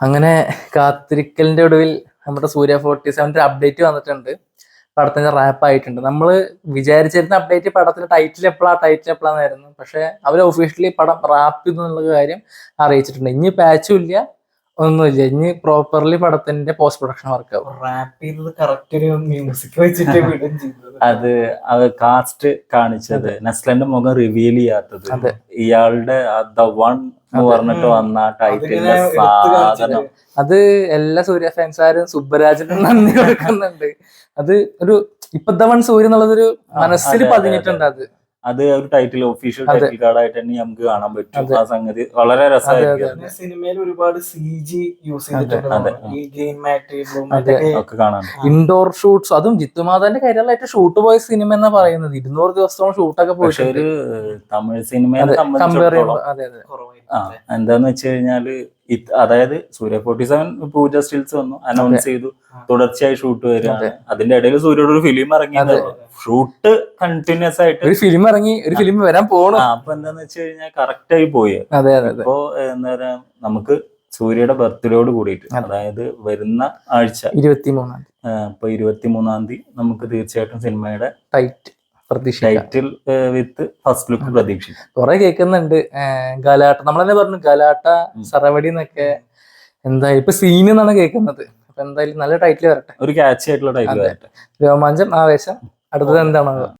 അങ്ങനെ കാത്തിരിക്കലിന്റെ ഒടുവിൽ നമ്മുടെ സൂര്യ 47 അപ്ഡേറ്റ് വന്നിട്ടുണ്ട്. പടത്തിന്റെ റാപ്പ് ആയിട്ടുണ്ട്. നമ്മൾ വിചാരിച്ചിരുന്ന അപ്ഡേറ്റ് പടത്തിന്റെ ടൈറ്റിൽ എപ്പോഴാന്നായിരുന്നു. പക്ഷെ അവർ ഒഫീഷ്യലി പടം റാപ്പ് എന്നുള്ള കാര്യം അറിയിച്ചിട്ടുണ്ട്. ഇനി പാച്ചും ഇല്ല, ഒന്നുമില്ല. ഇനി പ്രോപ്പർലി പടത്തിന്റെ പോസ്റ്റ് പ്രൊഡക്ഷൻ വർക്ക് ആവും. റാപ്പ് ചെയ്തത് കറക്റ്റ് ഒരു മ്യൂസിക് വെച്ചിട്ട് വിടും ചെയ്തത്. അത് കാസ്റ്റ് കാണിച്ചത്, നസ്ലന്റെ മുഖം റിവീൽ ചെയ്യാത്തത്, ഇയാളുടെ ദ വൺ എന്ന് പറഞ്ഞിട്ട് വന്ന ടൈറ്റിലിന്റെ സാധനം, അത് എല്ലാ സൂര്യ ഫാൻസാരും സുബ്ബരാജിനും നന്ദി കൊടുക്കുന്നുണ്ട്. അത് ഒരു ഇപ്പൊ ദ വൺ സൂര്യ എന്നുള്ളതൊരു മനസ്സിൽ പതിഞ്ഞിട്ടുണ്ട്. അത് ഒരു ടൈറ്റിൽ, ഒഫീഷ്യൽ ടൈറ്റിൽ കാർഡായിട്ട് തന്നെ നമുക്ക് കാണാൻ പറ്റും. ആ സംഗതി വളരെ രസമായിരിക്കും. സിനിമയിൽ ഒരുപാട് CG യൂസ് ചെയ്തിട്ടുണ്ട്. ഈ ഗെയിം ഒക്കെ കാണാൻ ഇൻഡോർ ഷൂട്ട്സ്, അതും ജിത്തുമാധവന്റെ കരിയറിലായിട്ട് ഷൂട്ട് പോയ സിനിമ എന്നാ പറയുന്നത്. 200 ദിവസത്തോളം ഷൂട്ടൊക്കെ പോയിട്ട് ഒരു തമിഴ് സിനിമയെ സംബന്ധിച്ചിടത്തോളം എന്താന്ന് വെച്ച് കഴിഞ്ഞാല്, അതായത് സൂര്യ 47 പൂജ സ്റ്റിൽസ് വന്നു, അനൗൺസ് ചെയ്തു, തുടർച്ചയായി ഷൂട്ട് വരികയാണ്. അതിന്റെ ഇടയിൽ സൂര്യയുടെ ഒരു ഫിലിം ഇറങ്ങി, ഷൂട്ട് കണ്ടിന്യൂസ് ആയിട്ട് ഒരു ഫിലിം ഇറങ്ങി, ഒരു ഫിലിം വരാൻ പോകണം. അപ്പൊ എന്താന്ന് വെച്ച് കഴിഞ്ഞാൽ കറക്റ്റ് ആയി പോയി. ഇപ്പോ എന്താ പറയാ, നമുക്ക് സൂര്യയുടെ ബർത്ത്ഡേയോട് കൂടിയിട്ട്, അതായത് വരുന്ന ആഴ്ച 23-ാം ഇപ്പൊ 23-ാം തീയതി നമുക്ക് തീർച്ചയായിട്ടും സിനിമയുടെ ടൈറ്റിൽ വിത്ത് ഫസ്റ്റ് ലുക്ക് പ്രതീക്ഷിക്കും. കുറെ കേൾക്കുന്നുണ്ട്. ഗലാട്ട, നമ്മളെന്നെ പറഞ്ഞു ഗലാട്ട സറവടി എന്നൊക്കെ. എന്തായാലും ഇപ്പൊ സീൻ എന്നാണ് കേൾക്കുന്നത്. അപ്പൊ എന്തായാലും നല്ല ടൈറ്റിൽ വരട്ടെ, ഒരു ക്യാച്ച് ആയിട്ടുള്ള ടൈറ്റിൽ വരട്ടെ. രോമാഞ്ചം, ആവേശം. അടുത്തത് എന്താണോ?